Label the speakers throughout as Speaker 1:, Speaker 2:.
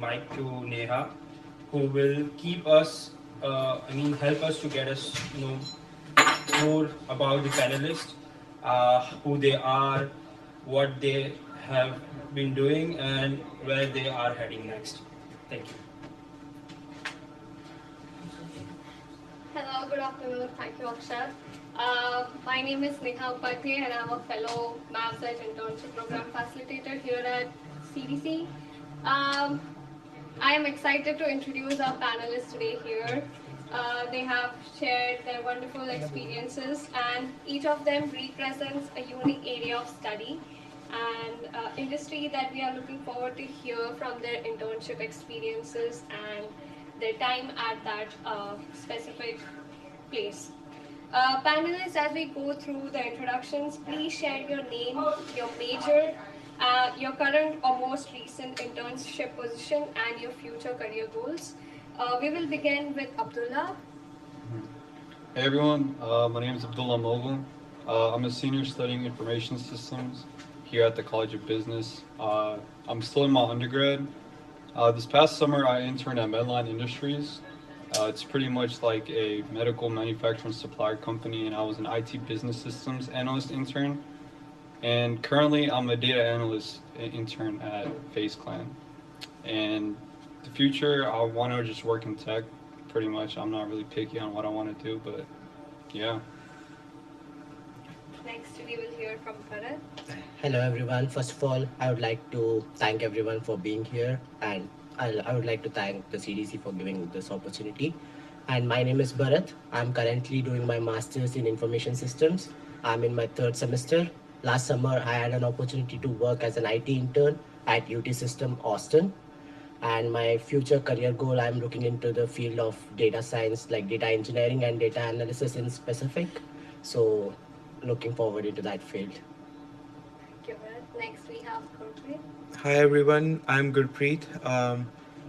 Speaker 1: mic to Neha, who will keep us, help us to get us, more about the panelists, who they are, what they have been doing, and where they are heading next. Thank you.
Speaker 2: Hello, good afternoon. Thank you, Akshat. My name is Neha Upadhyay and I'm a fellow MapSearch internship program facilitator here at CDC. Um, I am excited to introduce our panelists today here. They have shared their wonderful experiences, and each of them represents a unique area of study and industry that we are looking forward to hear from their internship experiences and their time at that specific place. Panelists, as we go through the introductions, please share your name, your major, your current or most recent internship position, and your future career goals. We will begin with Abdullah.
Speaker 3: Hey everyone, my name is Abdullah Mogul. I'm a senior studying information systems here at the College of Business. I'm still in my undergrad. This past summer, I interned at Medline Industries. It's pretty much like a medical manufacturing supplier company, and I was an IT business systems analyst intern. And currently, I'm a data analyst intern at FaZe Clan. And the future, I want to just work in tech. Pretty much, I'm not really picky on what I want to do, but yeah.
Speaker 2: Next, we will hear from Bharat.
Speaker 4: Hello everyone. First of all, I would like to thank everyone for being here, and I would like to thank the CDC for giving this opportunity. And my name is Bharat. I'm currently doing my master's in information systems. I'm in my third semester. Last summer, I had an opportunity to work as an IT intern at UT System Austin. And my future career goal, I'm looking into the field of data science, like data engineering and data analysis in specific. So looking forward into that field.
Speaker 2: Thank you, Bharat. Next, we have Gurpreet.
Speaker 5: Hi everyone, I'm Gurpreet.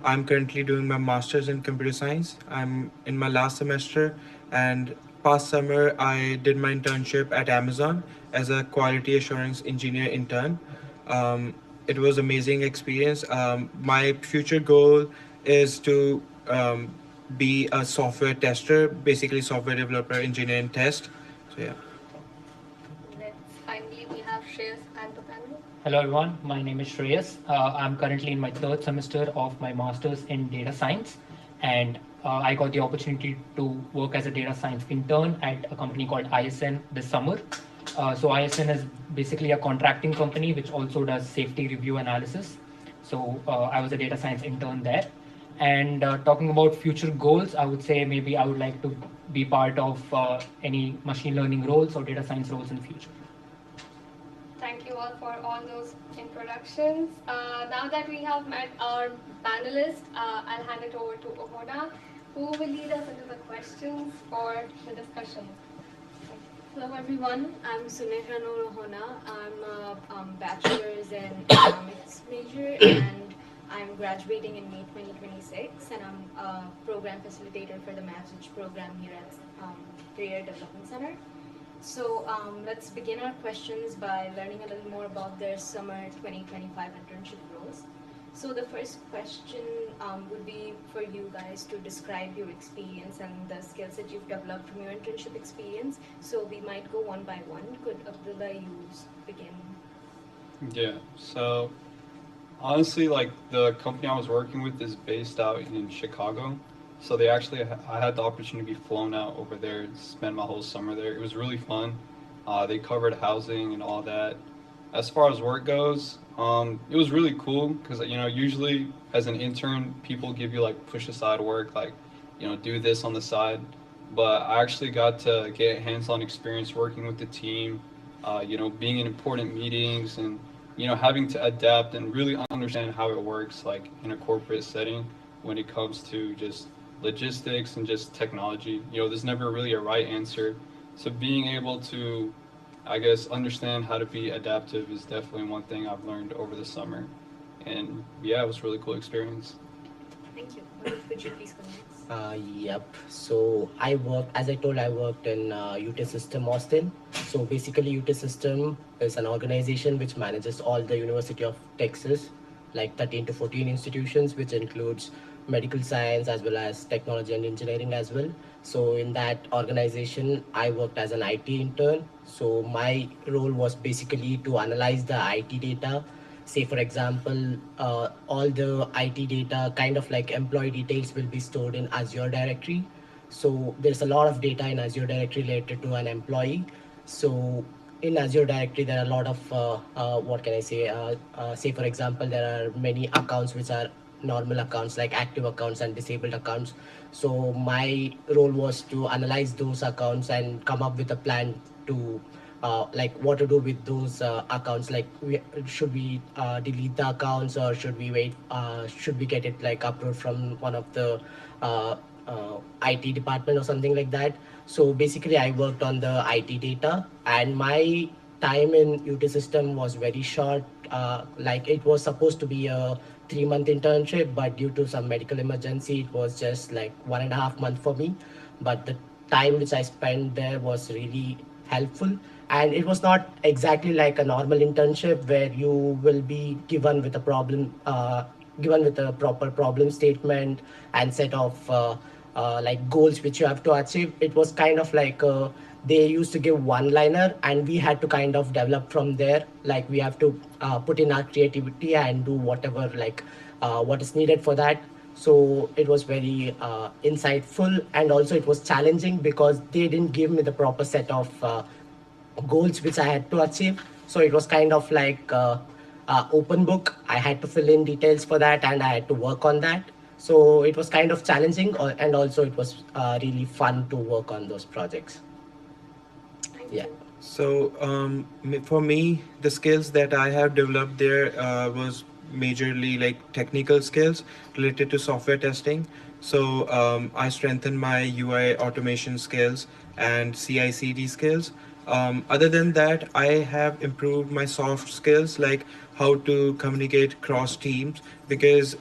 Speaker 5: I'm currently doing my master's in computer science. I'm in my last semester, and past summer I did my internship at Amazon as a quality assurance engineer intern. It was amazing experience. My future goal is to be a software tester, basically software developer, engineer, and test. So yeah.
Speaker 2: Let's finally we have Shreyas and the panel.
Speaker 6: Hello everyone, my name is Shreyas. I'm currently in my third semester of my master's in data science, and I got the opportunity to work as a data science intern at a company called ISN this summer. So ISN is basically a contracting company which also does safety review analysis. So I was a data science intern there. And talking about future goals, I would say maybe I would like to be part of any machine learning roles or data science roles in the future.
Speaker 2: Thank you all for all those introductions. Now that we have met our panelists, I'll hand it over to Ohona, who will lead us into the questions for the discussion.
Speaker 7: Hello everyone, I'm Suneha Noor. I'm a bachelor's in economics major and I'm graduating in May 2026 and I'm a program facilitator for the Message program here at Career Development Center. So let's begin our questions by learning a little more about their summer 2025 internship roles. So the first question would be for you guys to describe your experience and the skills that you've developed from your internship experience. So we might go one by one. Could Abdullah you begin?
Speaker 3: Yeah, so honestly, like the company I was working with is based out in Chicago. So they actually, I had the opportunity to be flown out over there and spend my whole summer there. It was really fun. They covered housing and all that. As far as work goes, it was really cool because usually as an intern, people give you like push aside work, like do this on the side. But I actually got to get hands-on experience working with the team, being in important meetings and having to adapt and really understand how it works like in a corporate setting when it comes to just logistics and just technology. There's never really a right answer. So being able to, I guess, understand how to be adaptive is definitely one thing I've learned over the summer. And yeah, it was a really cool experience.
Speaker 7: Thank you. Could you please go next?
Speaker 4: Yep. So I worked, as I told, I worked in UT System Austin. So basically, UT System is an organization which manages all the University of Texas like 13 to 14 institutions, which includes medical science as well as technology and engineering as well. So in that organization, I worked as an IT intern. So my role was basically to analyze the IT data. Say, for example, all the IT data, kind of like employee details, will be stored in Azure directory. So there's a lot of data in Azure directory related to an employee. So in Azure directory, there are a lot of what can I say? Say, for example, there are many accounts which are normal accounts, like active accounts and disabled accounts. So my role was to analyze those accounts and come up with a plan to like what to do with those accounts. Like, should we delete the accounts, or should we wait? Should we get it like approved from one of the uh, IT department or something like that? So basically, I worked on the IT data, and my time in UT system was very short. Like, it was supposed to be a 3 month internship, but due to some medical emergency, it was just like 1.5 month for me. But the time which I spent there was really helpful. And it was not exactly like a normal internship where you will be given with a problem, given with a proper problem statement and set of like goals which you have to achieve. It was kind of like they used to give one liner, and we had to kind of develop from there. Like, we have to put in our creativity and do whatever, like what is needed for that. So it was very insightful, and also it was challenging because they didn't give me the proper set of goals which I had to achieve. So it was kind of like open book. I had to fill in details for that, and I had to work on that. So it was kind of challenging, and also it was really fun to work on those projects.
Speaker 7: Thank
Speaker 4: Yeah.
Speaker 7: you.
Speaker 5: So for me, the skills that I have developed there was majorly like technical skills related to software testing. So I strengthened my UI automation skills and CI/CD skills. Other than that, I have improved my soft skills, like how to communicate cross teams, because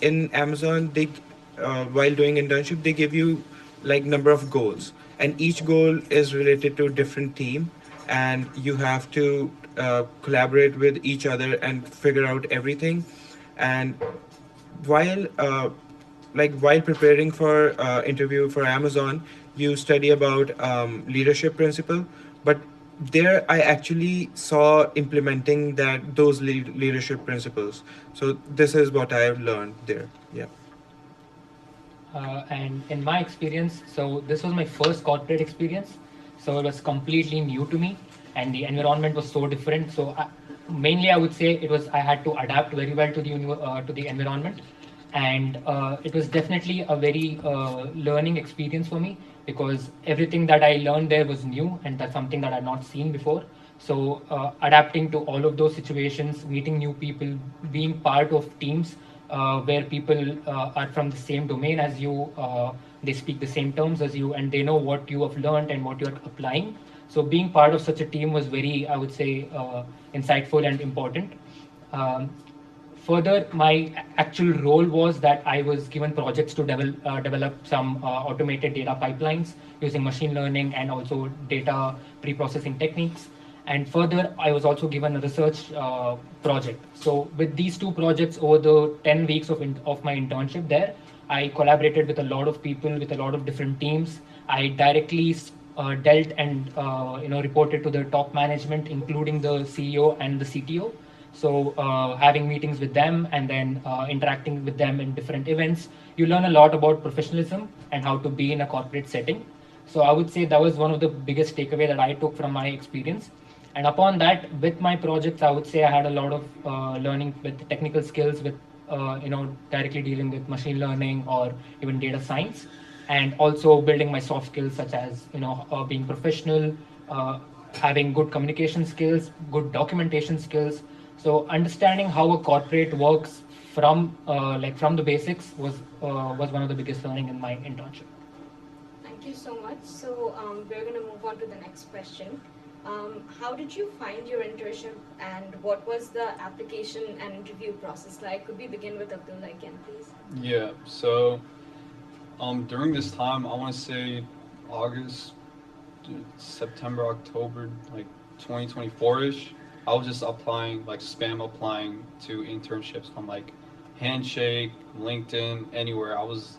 Speaker 5: in Amazon, they while doing internship, they give you like number of goals, and each goal is related to a different team, and you have to collaborate with each other and figure out everything. And while while preparing for interview for Amazon, you study about leadership principle, but there I actually saw implementing those leadership principles. So this is what I have learned there. Yeah.
Speaker 6: And in my experience, so this was my first corporate experience, so it was completely new to me, and the environment was so different. So mainly, I would say it was I had to adapt very well to the environment, and it was definitely a very learning experience for me, because everything that I learned there was new, and that's something that I'd not seen before. So adapting to all of those situations, meeting new people, being part of teams where people are from the same domain as you, they speak the same terms as you, and they know what you have learned and what you're applying. So being part of such a team was very, I would say, insightful and important. Um, Further, my actual role was that I was given projects to develop some automated data pipelines using machine learning and also data pre-processing techniques. And further, I was also given a research project. So with these two projects over the 10 weeks of my internship there, I collaborated with a lot of people, with a lot of different teams. I directly dealt and reported to the top management, including the CEO and the CTO. So having meetings with them and then interacting with them in different events, you learn a lot about professionalism and how to be in a corporate setting. So I would say that was one of the biggest takeaway that I took from my experience. And upon that, with my projects, I would say I had a lot of learning with technical skills, with directly dealing with machine learning or even data science, and also building my soft skills such as being professional, having good communication skills, good documentation skills. So understanding how a corporate works from the basics was one of the biggest learning in my internship.
Speaker 7: Thank you so much. So we're going to move on to the next question. How did you find your internship, and what was the application and interview process like? Could we begin with Abdullah again, please?
Speaker 3: Yeah. So during this time, I want to say August, September, October, like 2024 ish. I was just applying, like spam applying to internships on like Handshake, LinkedIn, anywhere. I was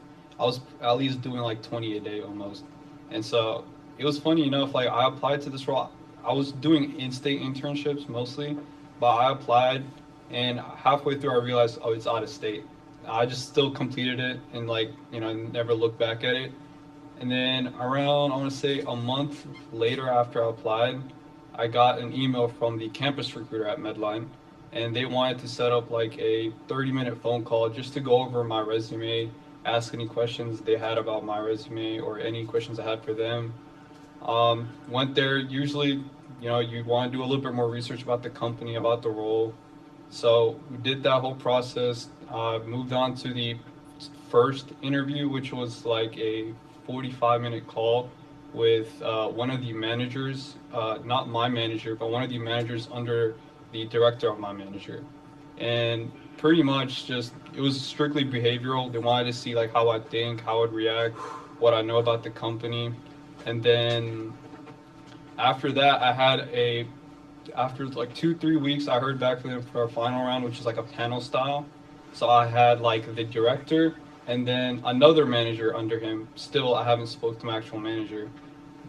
Speaker 3: at least doing like 20 a day almost. And so it was funny enough, like I applied to this role. I was doing in-state internships mostly, but I applied and halfway through I realized, oh, it's out of state. I just still completed it and like, never looked back at it. And then around, I want to say a month later after I applied, I got an email from the campus recruiter at Medline, and they wanted to set up like a 30-minute phone call just to go over my resume, ask any questions they had about my resume or any questions I had for them. Went there. Usually, you want to do a little bit more research about the company, about the role. So we did that whole process. Moved on to the first interview, which was like a 45-minute call with one of the managers, not my manager, but one of the managers under the director of my manager. And pretty much just, it was strictly behavioral. They wanted to see like how I think, how I'd react, what I know about the company. And then after that, after like 2-3 weeks, I heard back from them for a final round, which is like a panel style. So I had like the director and then another manager under him. Still, I haven't spoke to my actual manager,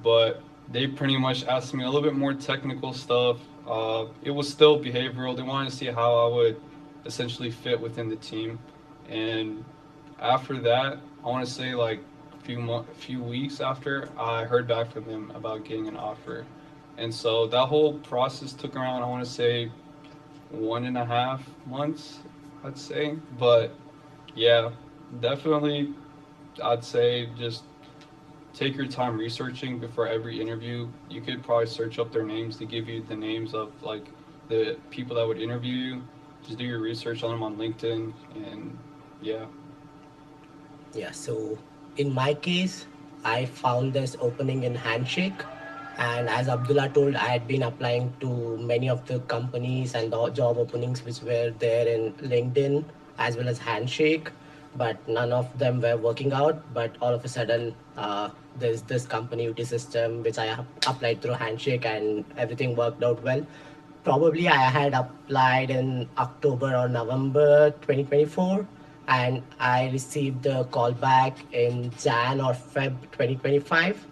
Speaker 3: but they pretty much asked me a little bit more technical stuff. It was still behavioral. They wanted to see how I would essentially fit within the team. And after that, I want to say like a few weeks after, I heard back from them about getting an offer. And so that whole process took around, I want to say, 1.5 months, I'd say. But yeah, definitely, I'd say just take your time researching before every interview. You could probably search up their names to give you the names of like the people that would interview you. Just do your research on them on LinkedIn, and yeah.
Speaker 4: Yeah, so in my case, I found this opening in Handshake. And as Abdullah told, I had been applying to many of the companies and the job openings which were there in LinkedIn as well as Handshake, but none of them were working out. But all of a sudden, there's this company, UT System, which I applied through Handshake, and everything worked out well. Probably I had applied in October or November 2024, and I received the call back in Jan or Feb 2025,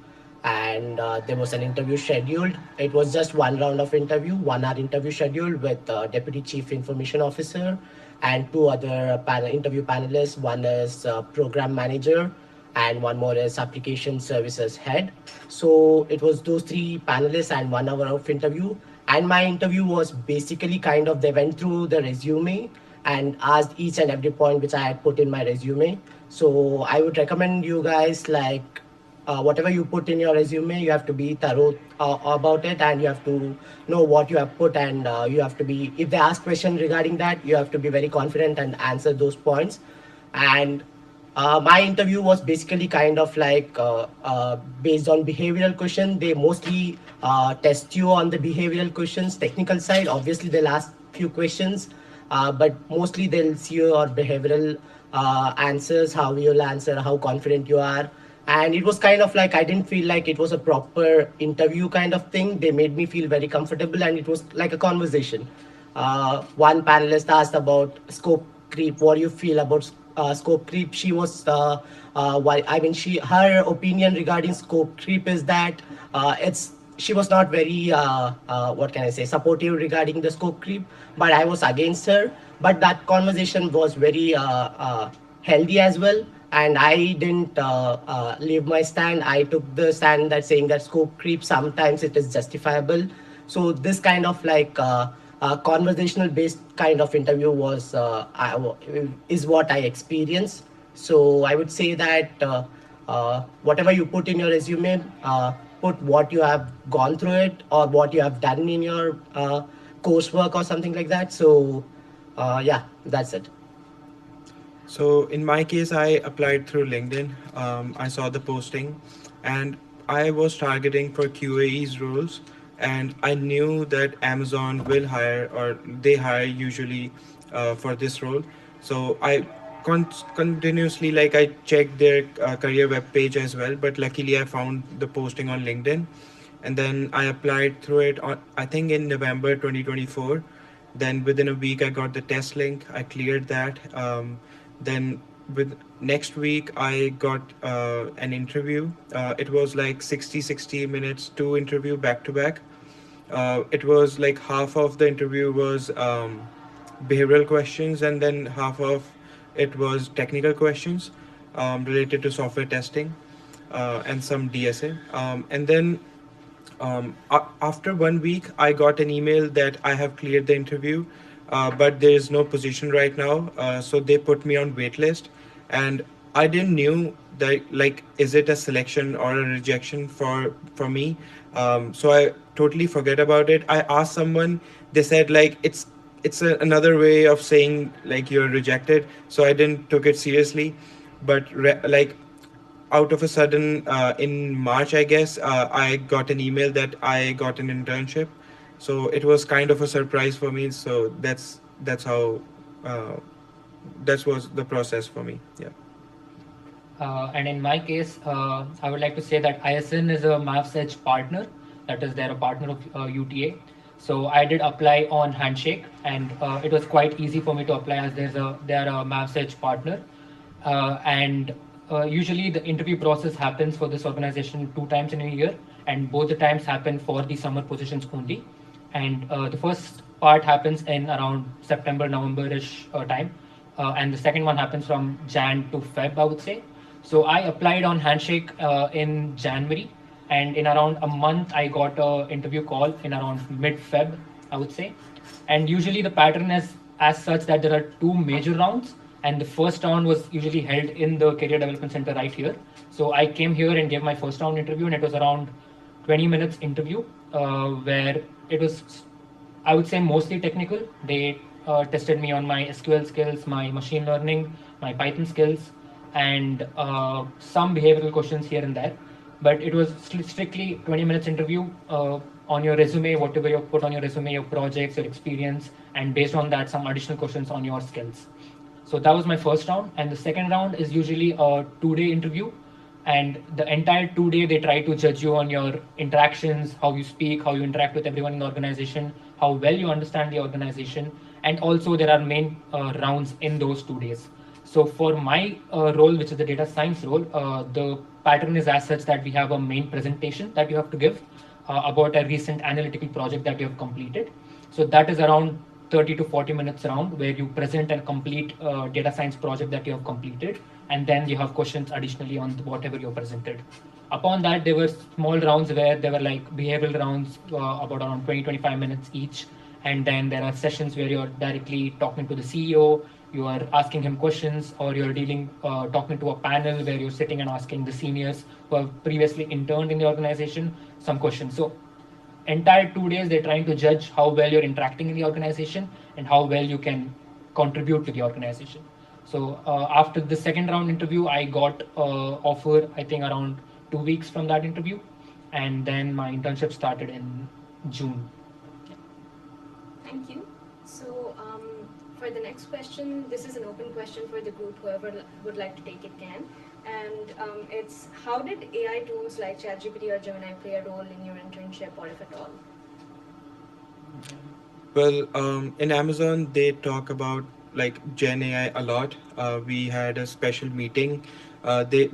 Speaker 4: and there was an interview scheduled. It was just one round of interview, 1 hour interview scheduled with Deputy Chief Information Officer and two other interview panelists. One is program manager and one more is application services head. So it was those three panelists and 1 hour of interview. And my interview was basically kind of, they went through the resume and asked each and every point which I had put in my resume. So I would recommend you guys, like, whatever you put in your resume, you have to be thorough about it, and you have to know what you have put, and you have to be, if they ask questions regarding that, you have to be very confident and answer those points. And my interview was basically kind of like based on behavioral question. They mostly test you on the behavioral questions, technical side. Obviously, they'll ask few questions, but mostly they'll see your behavioral answers, how you'll answer, how confident you are. And it was kind of like, I didn't feel like it was a proper interview kind of thing. They made me feel very comfortable, and it was like a conversation. One panelist asked about scope creep. What do you feel about scope creep? She was, her opinion regarding scope creep is that she was not very, what can I say, supportive regarding the scope creep, but I was against her. But that conversation was very healthy as well. And I didn't leave my stand. I took the stand that saying that scope creep, sometimes it is justifiable. So this kind of like conversational based kind of interview is what I experienced. So I would say that whatever you put in your resume, put what you have gone through it or what you have done in your coursework or something like that. So yeah, that's it.
Speaker 5: So in my case, I applied through LinkedIn. I saw the posting, and I was targeting for QAE's roles, and I knew that Amazon will hire, or they hire usually for this role. So I continuously, like, I checked their career web page as well, but luckily I found the posting on LinkedIn. and then I applied through it on, I think, in November 2024. Then within a week I got the test link. I cleared that. Then with next week I got an interview. It was like 60 minutes, two interview back to back. It was like half of the interview was behavioral questions, and then half of it was technical questions related to software testing and some DSA. And then after 1 week, I got an email that I have cleared the interview, but there is no position right now. So they put me on waitlist, and I didn't knew that, like, is it a selection or a rejection for me. So I totally forget about it. I asked someone. They said like another way of saying like you're rejected. So I didn't took it seriously, but like out of a sudden in March, I guess, I got an email that I got an internship. So it was kind of a surprise for me. So that's how that was the process for me. Yeah.
Speaker 6: And in my case, I would like to say that ISN is a Maths Edge partner. That is, they're a partner of UTA. So I did apply on Handshake, and it was quite easy for me to apply as they're a Maths Edge partner. And usually the interview process happens for this organization 2 times in a year, and both the times happen for the summer positions only. And the first part happens in around September, November-ish time. And the second one happens from Jan to Feb, I would say. So I applied on Handshake in January, and in around a month, I got an interview call in around mid-Feb, I would say. And usually the pattern is as such that there are 2 major rounds, and the first round was usually held in the Career Development Center right here. So I came here and gave my first round interview, and it was around 20 minutes interview, where it was, I would say, mostly technical. They tested me on my SQL skills, my machine learning, my Python skills, and some behavioral questions here and there. But it was strictly 20 minutes interview on your resume, whatever you put on your resume, your projects, your experience, and based on that, some additional questions on your skills. So that was my first round. And the second round is usually a 2-day interview. And the entire 2 day, they try to judge you on your interactions, how you speak, how you interact with everyone in the organization, how well you understand the organization. And also there are main rounds in those 2 days. So for my role, which is the data science role, the pattern is as such that we have a main presentation that you have to give about a recent analytical project that you have completed. So that is around 30 to 40 minutes round, where you present a complete data science project that you have completed, and then you have questions additionally on whatever you presented. Upon that, there were small rounds where there were like behavioral rounds about around 20-25 minutes each, and then there are sessions where you're directly talking to the CEO, you are asking him questions, or you're talking to a panel where you're sitting and asking the seniors who have previously interned in the organization some questions. So entire 2 days, they're trying to judge how well you're interacting in the organization and how well you can contribute to the organization. So after the second round interview, I got offer, I think, around 2 weeks from that interview, and then my internship started in June.
Speaker 7: Thank you. So for the next question, this is an open question for the group. Whoever would like to take it can. And it's, how did AI tools like ChatGPT or Gemini play a role in your internship, or if at all?
Speaker 5: Well, in Amazon, they talk about like Gen AI a lot. We had a special meeting.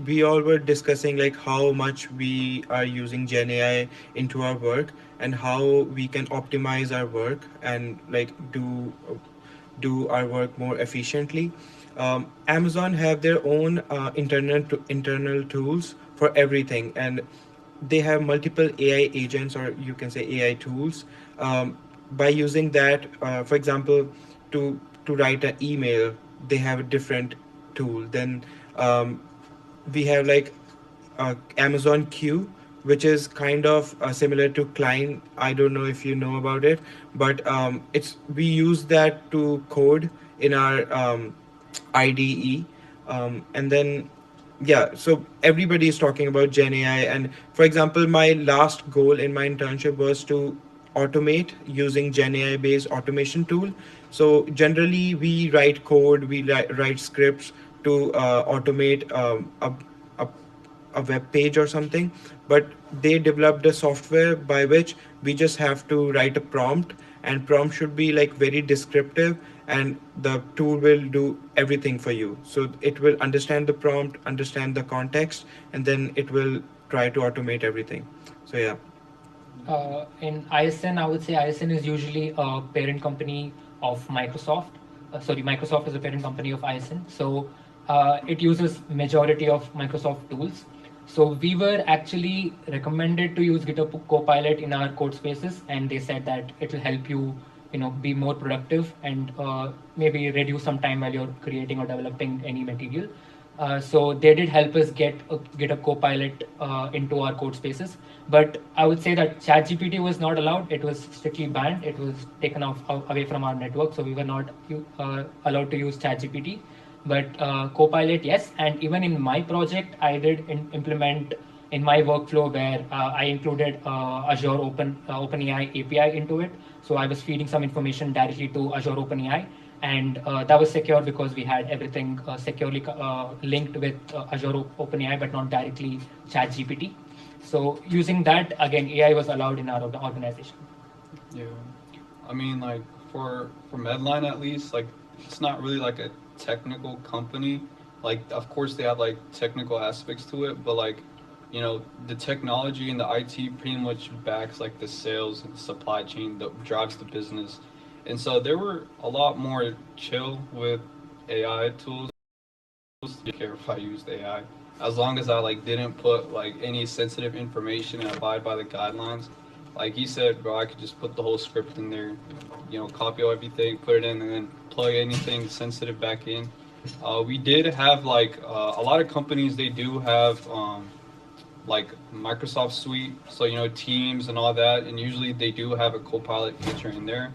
Speaker 5: We all were discussing like how much we are using Gen AI into our work and how we can optimize our work and like do our work more efficiently. Amazon have their own internal tools for everything, and they have multiple AI agents, or you can say AI tools. By using that, for example, to write an email, they have a different tool. Then we have like Amazon Q, which is kind of similar to Klein. I don't know if you know about it, but we use that to code in our IDE, and then yeah. So everybody is talking about Gen AI, and for example, my last goal in my internship was to automate using Gen AI based automation tool. So generally, we write code, we write scripts to automate a a web page or something, but they developed a software by which we just have to write a prompt, and prompt should be like very descriptive, and the tool will do everything for you. So it will understand the prompt, understand the context, and then it will try to automate everything. So yeah.
Speaker 6: In ISN, I would say ISN is usually a parent company of Microsoft. Microsoft is a parent company of ISN. So it uses majority of Microsoft tools. So we were actually recommended to use GitHub Copilot in our code spaces, and they said that it will help you, be more productive and maybe reduce some time while you're creating or developing any material. So they did help us get a Copilot into our code spaces. But I would say that ChatGPT was not allowed. It was strictly banned. It was taken away from our network. So we were not allowed to use ChatGPT. But Copilot, yes. And even in my project, I did implement in my workflow where I included Azure OpenAI API into it. So I was feeding some information directly to Azure OpenAI, and that was secure because we had everything securely linked with Azure OpenAI, but not directly ChatGPT. So using that, again, AI was allowed in our organization.
Speaker 3: Yeah, I mean, like for Medline at least, like it's not really like a technical company. Like, of course, they have like technical aspects to it, but like, the technology and the IT pretty much backs like the sales and the supply chain that drives the business. And so they were a lot more chill with AI tools. I didn't care if I used AI, as long as I like didn't put like any sensitive information and abide by the guidelines. Like he said, bro, I could just put the whole script in there, copy everything, put it in, and then plug anything sensitive back in. We did have like a lot of companies. They do have like Microsoft Suite, so Teams and all that, and usually they do have a Copilot feature in there.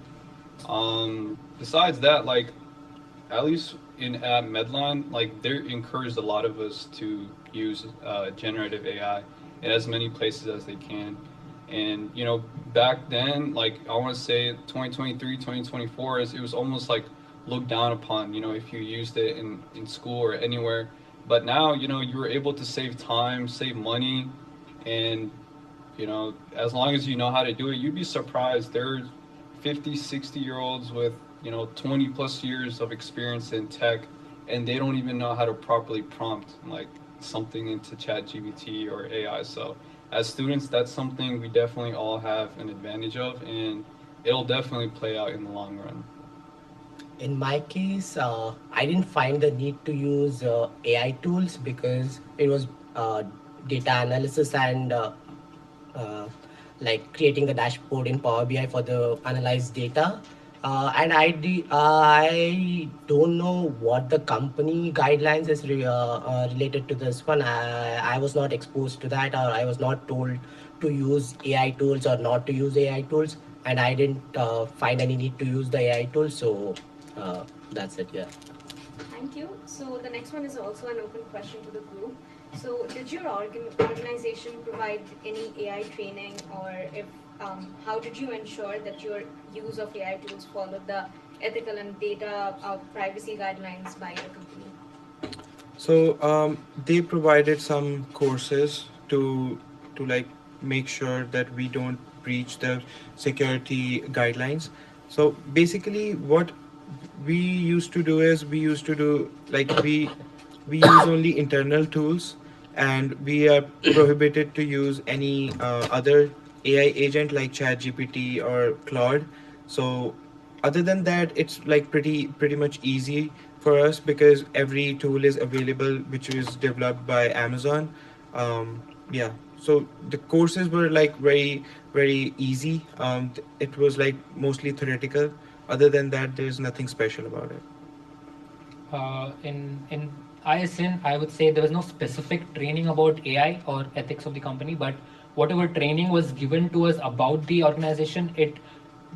Speaker 3: Besides that, like at least at Medline, like they encouraged a lot of us to use generative AI in as many places as they can. And back then, like I want to say 2023, 2024, it was almost like looked down upon, if you used it in school or anywhere. But now, you were able to save time, save money, and, as long as you know how to do it, you'd be surprised. There's 50, 60-year-olds with, 20 plus years of experience in tech, and they don't even know how to properly prompt like something into ChatGPT or AI. So as students, that's something we definitely all have an advantage of, and it'll definitely play out in the long run.
Speaker 4: In my case, I didn't find the need to use AI tools because it was data analysis and like creating the dashboard in Power BI for the analyzed data. And I don't know what the company guidelines is related to this one. I was not exposed to that, or I was not told to use AI tools or not to use AI tools, and I didn't find any need to use the AI tools. So that's it. Yeah.
Speaker 7: Thank you. So the next one is also an open question to the group. So did your organization provide any AI training, or if how did you ensure that your use of AI tools followed the ethical and data privacy guidelines by the company?
Speaker 5: So they provided some courses to like make sure that we don't breach the security guidelines. So basically, what we used to do is we use only internal tools, and we are prohibited to use any other AI agent like ChatGPT or Claude. So other than that, it's like pretty much easy for us because every tool is available which is developed by Amazon. Yeah. So the courses were like very easy. It was like mostly theoretical. Other than that, there's nothing special about it.
Speaker 6: In ISN, I would say there was no specific training about AI or ethics of the company, but whatever training was given to us about the organization, it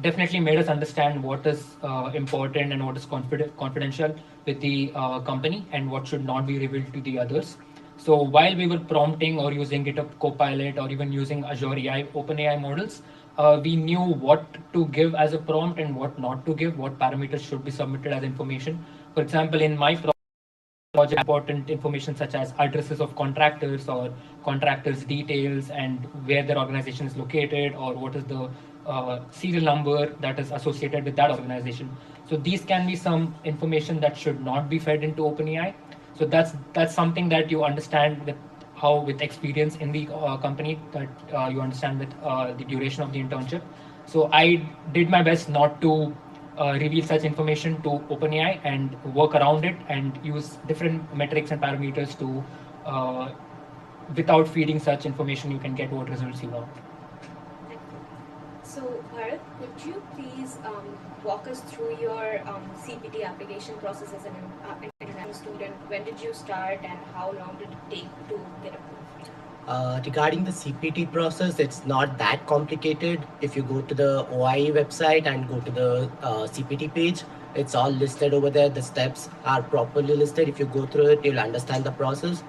Speaker 6: definitely made us understand what is important and what is confidential with the company and what should not be revealed to the others. So while we were prompting or using GitHub Copilot or even using Azure AI, OpenAI models, we knew what to give as a prompt and what not to give, what parameters should be submitted as information. For example, in my project important information such as addresses of contractors or contractors' details and where their organization is located or what is the serial number that is associated with that organization. So these can be some information that should not be fed into OpenAI. So that's something that you understand with how with experience in the company that you understand with the duration of the internship. So I did my best not to reveal such information to OpenAI and work around it and use different metrics and parameters to, without feeding such information, you can get what results you want.
Speaker 7: Thank you. So, Bharat, could you please walk us through your CPT application process as an international student? When did you start and how long did it take to get approved?
Speaker 4: Regarding the CPT process, it's not that complicated. If you go to the OIE website and go to the CPT page, it's all listed over there. The steps are properly listed. If you go through it, you'll understand the process.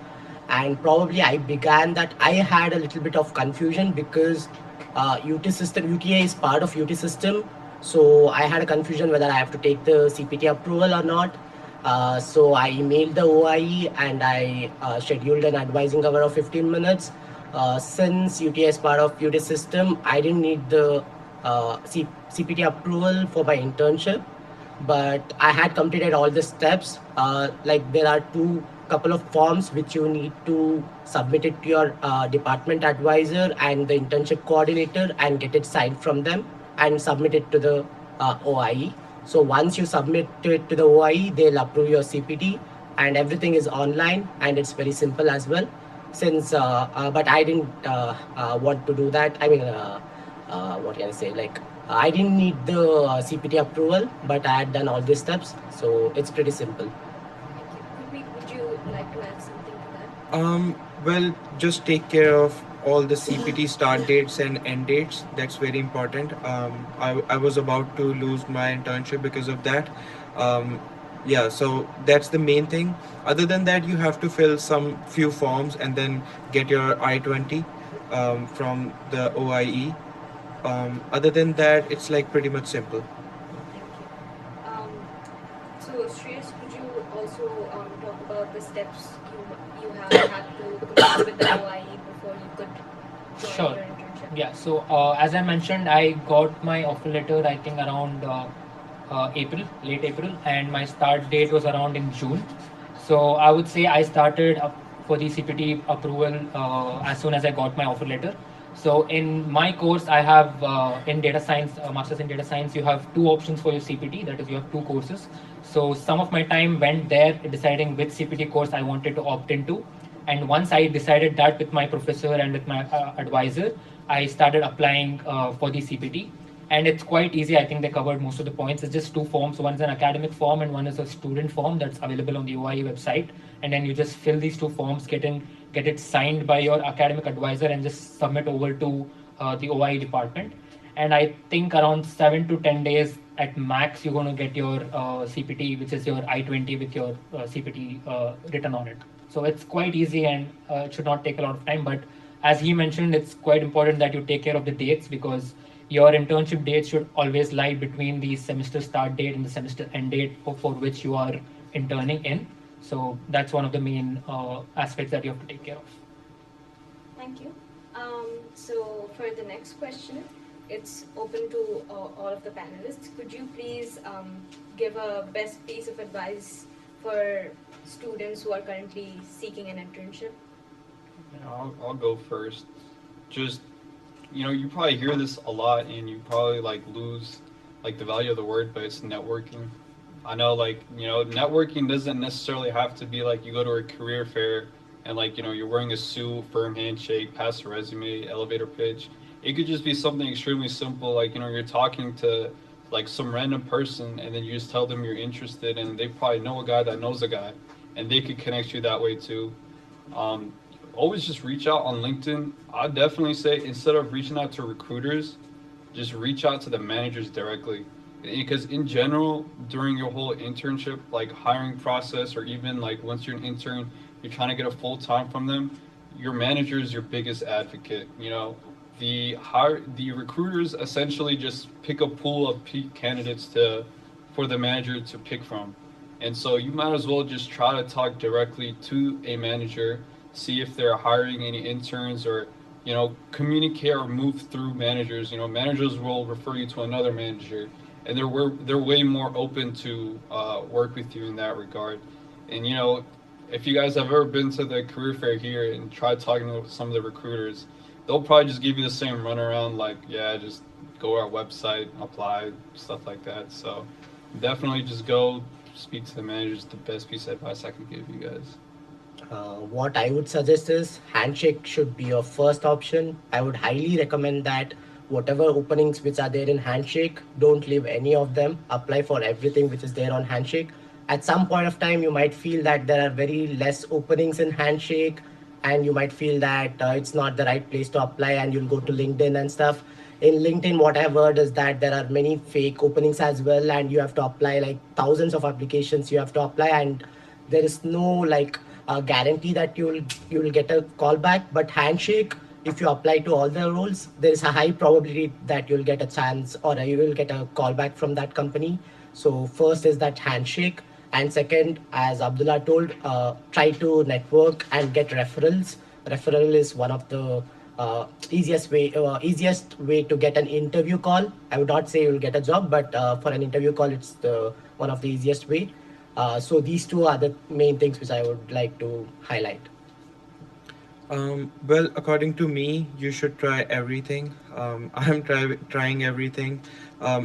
Speaker 4: And probably I began that I had a little bit of confusion because UTA is part of UT system. So I had a confusion whether I have to take the CPT approval or not. So I emailed the OIE and I scheduled an advising hour of 15 minutes. Since UTA is part of UT system, I didn't need the CPT approval for my internship, but I had completed all the steps. Like there are couple of forms which you need to submit it to your department advisor and the internship coordinator and get it signed from them and submit it to the OIE. So once you submit it to the OIE, they'll approve your CPT and everything is online and it's very simple as well. Since, but I didn't want to do that. I mean, what can I say? Like, I didn't need the CPT approval, but I had done all these steps. So it's pretty simple.
Speaker 7: Thank you. Would you like to add something to that?
Speaker 5: Well, just take care of all the CPT start dates and end dates. That's very important. I was about to lose my internship because of that. Yeah, so that's the main thing. Other than that, you have to fill some few forms and then get your I-20 from the OIE. Other than that, it's like pretty much simple.
Speaker 7: Thank you. So, Shreyas, could you also talk about the steps you have had to complete with the OIE before you could join
Speaker 6: Sure.
Speaker 7: your internship?
Speaker 6: Yeah, so as I mentioned, I got my offer letter, I think around late April, and my start date was around in June. So I would say I started up for the CPT approval as soon as I got my offer letter. So in my course, I have in data science, master's in data science, you have two options for your CPT. That is, you have two courses. So some of my time went there deciding which CPT course I wanted to opt into. And once I decided that with my professor and with my advisor, I started applying for the CPT. And it's quite easy. I think they covered most of the points. It's just two forms. One's an academic form and one is a student form that's available on the OIE website. And then you just fill these two forms, get it signed by your academic advisor and just submit over to the OIE department. And I think around 7 to 10 days at max, you're going to get your CPT, which is your I-20 with your CPT written on it. So it's quite easy and it should not take a lot of time. But as he mentioned, it's quite important that you take care of the dates because your internship dates should always lie between the semester start date and the semester end date for which you are interning in. So that's one of the main aspects that you have to take care of.
Speaker 7: Thank you. So for the next question, it's open to all of the panelists. Could you please give a best piece of advice for students who are currently seeking an internship?
Speaker 3: I'll go first. Just, you probably hear this a lot and you probably lose the value of the word, but it's networking. I know networking doesn't necessarily have to be you go to a career fair and you're wearing a suit, firm handshake, pass a resume, elevator pitch. It could just be something extremely simple, you're talking to some random person and then you just tell them you're interested and they probably know a guy that knows a guy and they could connect you that way too. Always just reach out on LinkedIn. I'd definitely say instead of reaching out to recruiters, just reach out to the managers directly. Because in general, during your whole internship, hiring process, or even once you're an intern, you're trying to get a full time from them, your manager is your biggest advocate. The recruiters essentially just pick a pool of candidates for the manager to pick from. And so you might as well just try to talk directly to a manager, see if they're hiring any interns, or communicate or move through managers. Managers will refer you to another manager, and they're way more open to work with you in that regard. And if you guys have ever been to the career fair here and tried talking to some of the recruiters, they'll probably just give you the same runaround, like, yeah, just go to our website, apply, stuff like that. So definitely just go speak to the managers. The best piece of advice I can give you guys.
Speaker 4: What I would suggest is Handshake should be your first option. I would highly recommend that whatever openings which are there in Handshake, don't leave any of them. Apply for everything which is there on Handshake. At some point of time, you might feel that there are very less openings in Handshake, and you might feel that it's not the right place to apply, and you'll go to LinkedIn and stuff. In LinkedIn, what I've heard is that there are many fake openings as well, and you have to apply like thousands of applications you have to apply, and there is no like guarantee that you'll get a call back. But Handshake, if you apply to all the roles, there is a high probability that you'll get a chance, or you will get a call back from that company. So first is that Handshake, and second, as Abdullah told, try to network and get referrals. Referral is one of the easiest way to get an interview call. I would not say you'll get a job, but for an interview call, it's the one of the easiest way. So these two are the main things which I would like to highlight.
Speaker 5: Well, according to me, you should try everything. I'm trying everything.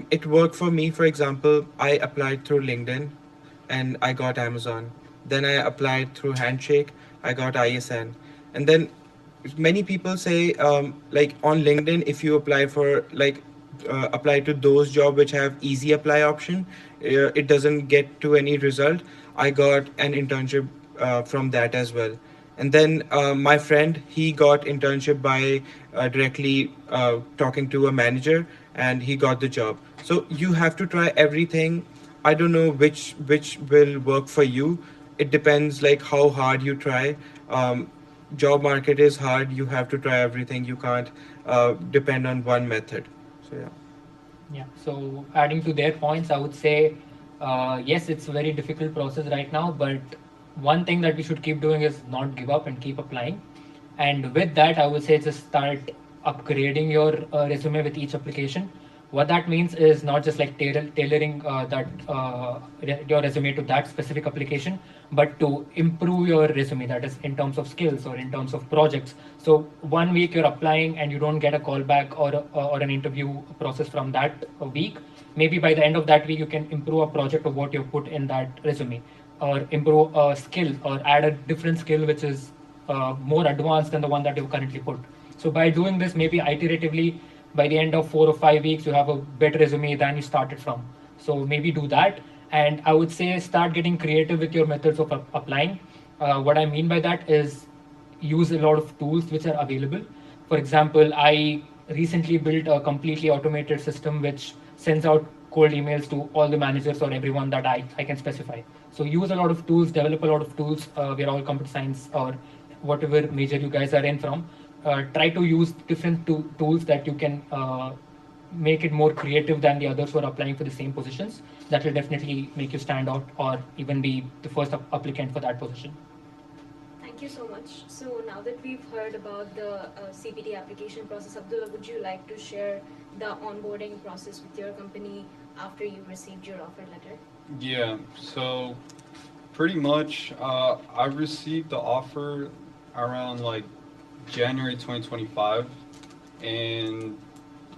Speaker 5: It worked for me. For example, I applied through LinkedIn and I got Amazon. Then I applied through Handshake, I got ISN. And then many people say, like on LinkedIn, if you apply for apply to those jobs which have easy apply option, it doesn't get to any result. I got an internship from that as well. And then my friend, he got internship by directly talking to a manager, and he got the job. So you have to try everything. I don't know which will work for you. It depends like how hard you try. Job market is hard. You have to try everything. You can't depend on one method. So yeah.
Speaker 6: Yeah. So adding to their points, I would say, yes, it's a very difficult process right now, but one thing that we should keep doing is not give up and keep applying. And with that, I would say just start upgrading your resume with each application. What that means is not just like tailoring your resume to that specific application, but to improve your resume, that is in terms of skills or in terms of projects. So 1 week you're applying and you don't get a call back or an interview process from that week. Maybe by the end of that week, you can improve a project of what you've put in that resume, or improve a skill or add a different skill which is more advanced than the one that you've currently put. So by doing this, maybe iteratively, by the end of 4 or 5 weeks, you have a better resume than you started from. So maybe do that. And I would say start getting creative with your methods of applying. What I mean by that is use a lot of tools which are available. For example, I recently built a completely automated system which sends out cold emails to all the managers or everyone that I can specify. So use a lot of tools, develop a lot of tools. We're all computer science or whatever major you guys are in from. Try to use different tools that you can make it more creative than the others who are applying for the same positions. That will definitely make you stand out or even be the first applicant for that position.
Speaker 7: Thank you so much. So now that we've heard about the CPT application process, Abdullah, would you like to share the onboarding process with your company after you received your offer letter?
Speaker 3: Yeah, so pretty much I received the offer around like January 2025, and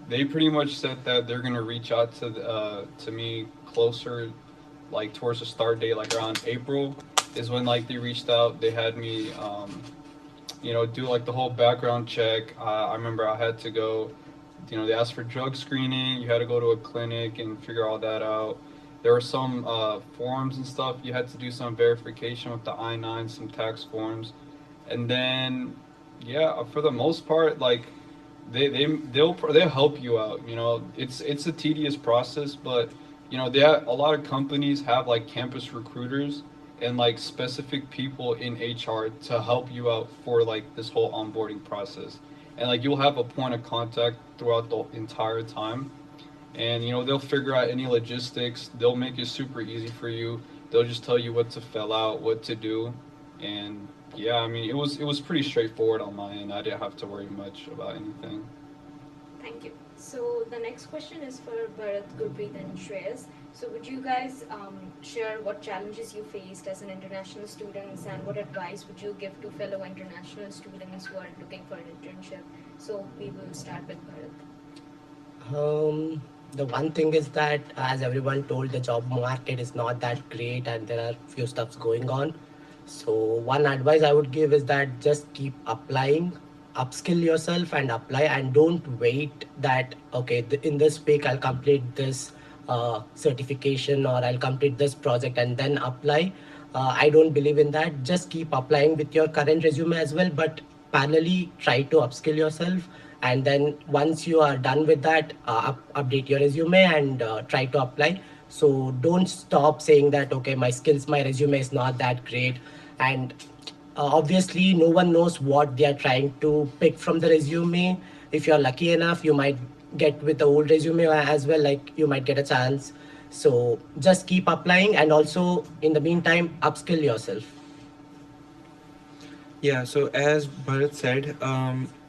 Speaker 3: they pretty much said that they're gonna reach out to me closer, like towards the start date, like around April is when like they reached out. They had me do like the whole background check. I remember I had to go, they asked for drug screening. You had to go to a clinic and figure all that out. There were some forms and stuff. You had to do some verification with the I-9, some tax forms, and then yeah, for the most part, like they'll help you out. It's a tedious process, but a lot of companies have like campus recruiters and like specific people in HR to help you out for like this whole onboarding process, and like you'll have a point of contact throughout the entire time. And they'll figure out any logistics. They'll make it super easy for you. they'll just tell you what to fill out, what to do, and yeah, I mean it was pretty straightforward on my end. I didn't have to worry much about anything.
Speaker 7: Thank you. So the next question is for Bharat, Gurpreet, and Shreyas. So would you guys share what challenges you faced as an international students and what advice would you give to fellow international students who are looking for an internship? So we will start with Bharat.
Speaker 4: The one thing is that, as everyone told, the job market is not that great and there are few stuffs going on. So one advice I would give is that just keep applying, upskill yourself and apply, and don't wait that, okay, in this week I'll complete this certification or I'll complete this project and then apply. I don't believe in that. Just keep applying with your current resume as well, but parallelly try to upskill yourself, and then once you are done with that, update your resume and try to apply. So don't stop saying that, okay, my skills, my resume is not that great. And obviously no one knows what they are trying to pick from the resume. If you're lucky enough, you might get with the old resume as well, like you might get a chance. So just keep applying, and also in the meantime upskill yourself.
Speaker 5: Yeah, so as Bharat said,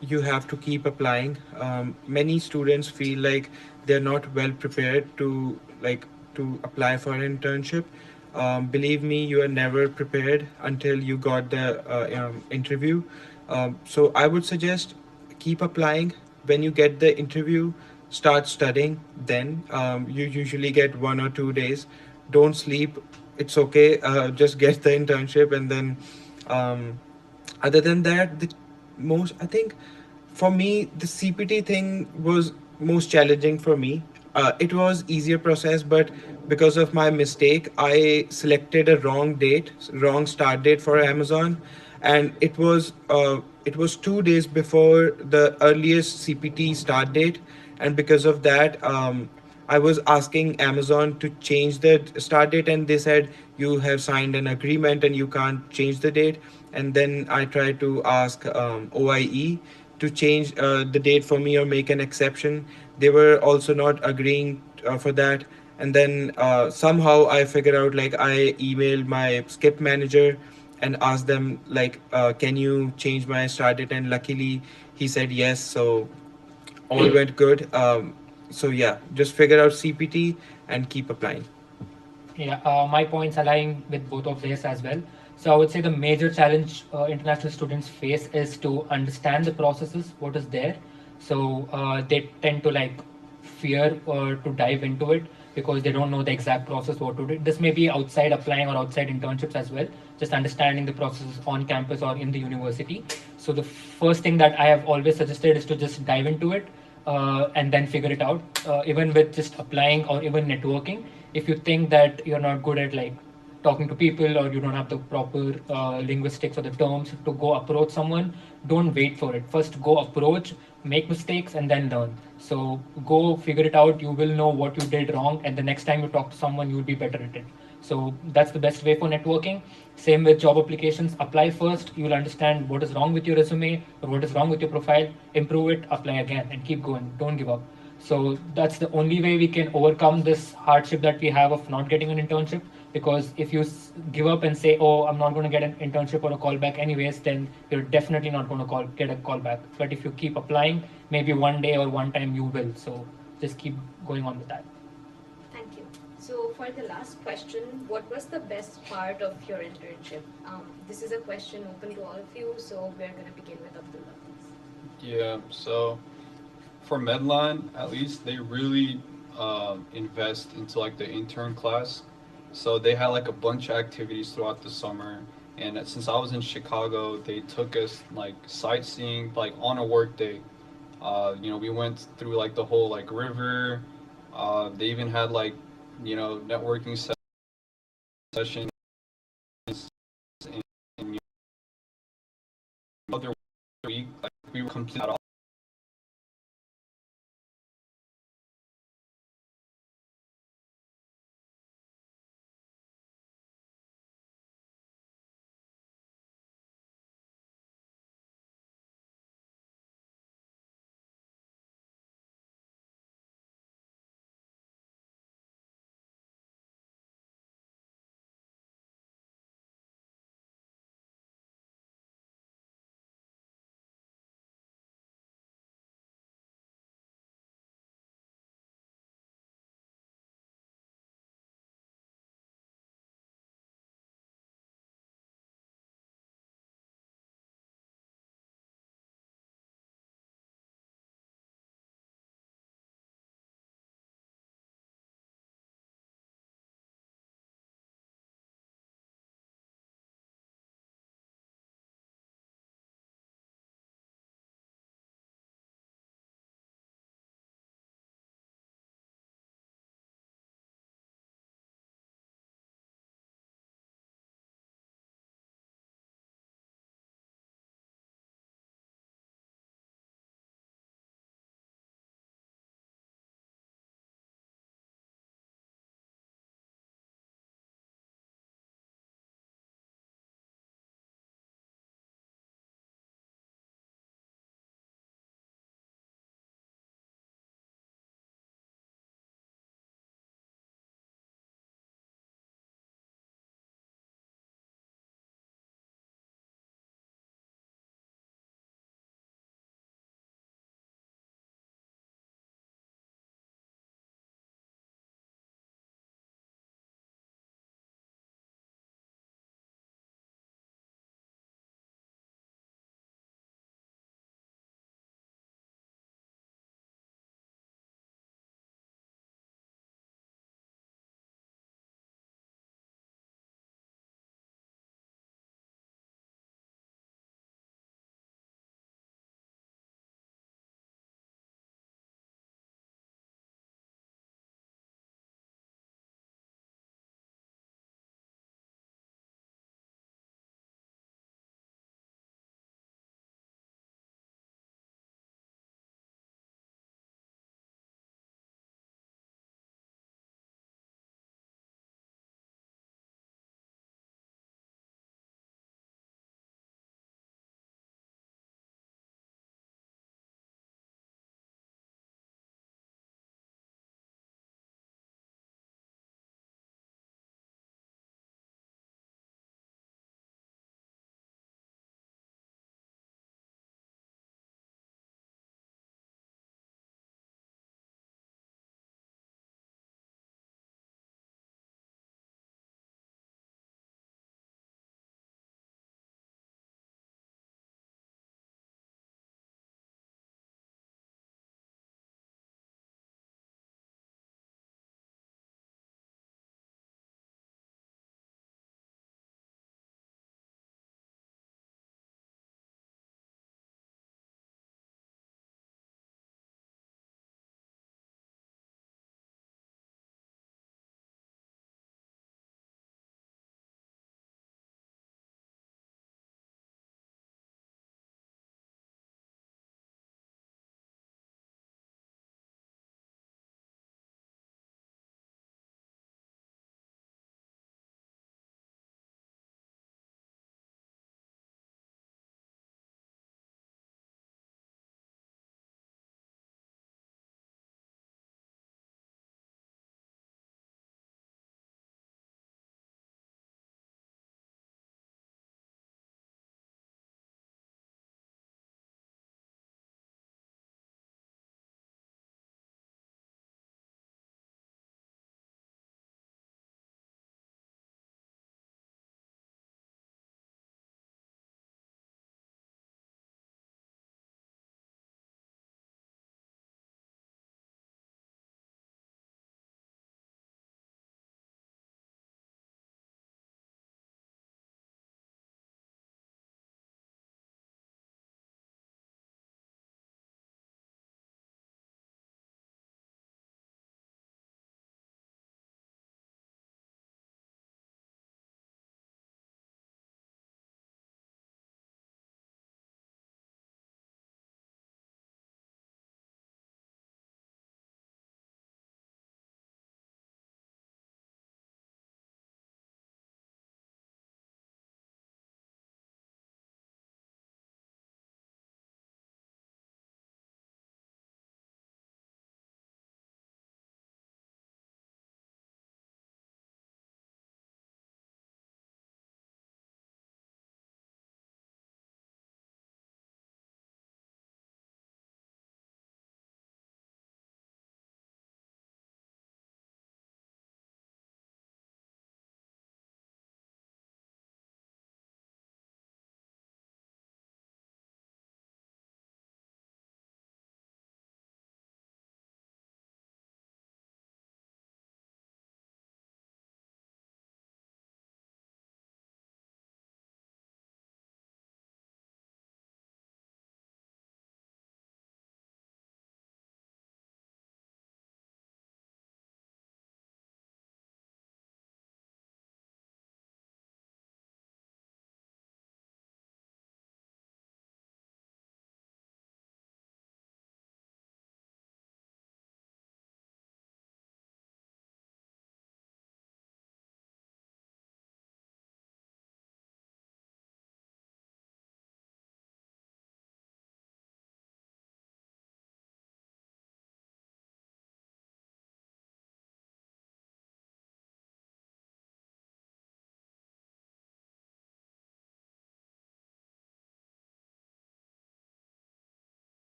Speaker 5: you have to keep applying. Many students feel like they're not well prepared to apply for an internship. Believe me, you are never prepared until you got the interview. So I would suggest keep applying. When you get the interview, start studying. Then you usually get 1 or 2 days. Don't sleep. It's okay. Just get the internship, and then um, other than that, the most I think for me the CPT thing was most challenging for me. It was easier process, but because of my mistake, I selected a wrong date, wrong start date for Amazon, and it was 2 days before the earliest CPT start date, and because of that, I was asking Amazon to change the start date, and they said you have signed an agreement and you can't change the date. And then I tried to ask OIE to change the date for me or make an exception. They were also not agreeing for that. And then somehow I figured out, like, I emailed my skip manager and asked them, like, can you change my start date? And luckily he said yes. So all went good. So yeah, just figure out CPT and keep applying.
Speaker 6: Yeah, my points align with both of this as well. So I would say the major challenge international students face is to understand the processes, what is there. So they tend to like fear to dive into it because they don't know the exact process, what to do. This may be outside applying or outside internships as well, just understanding the processes on campus or in the university. So the first thing that I have always suggested is to just dive into it and then figure it out. Even with just applying or even networking, if you think that you're not good at like talking to people or you don't have the proper linguistics or the terms to go approach someone, don't wait for it. First go approach, make mistakes, and then learn. So go figure it out. You will know what you did wrong, and the next time you talk to someone, you'll be better at it. So that's the best way for networking. Same with job applications. Apply first. You'll understand what is wrong with your resume or what is wrong with your profile. Improve it, apply again, and keep going. Don't give up. So that's the only way we can overcome this hardship that we have of not getting an internship. Because if you give up and say, "Oh, I'm not going to get an internship or a call back anyways," then you're definitely not going to get a call back. But if you keep applying, maybe one day or one time you will. So just keep going on with that.
Speaker 7: Thank you. So for the last question, what was the best part of your internship? This is a question open to all of you, so we're going to begin with Abdullah, please.
Speaker 3: Yeah, so for Medline, at least they really invest into like the intern class. So they had like a bunch of activities throughout the summer. And since I was in Chicago, they took us like sightseeing, like on a work day. We went through like the whole like river. They even had like, networking sessions. And other week, like we were completely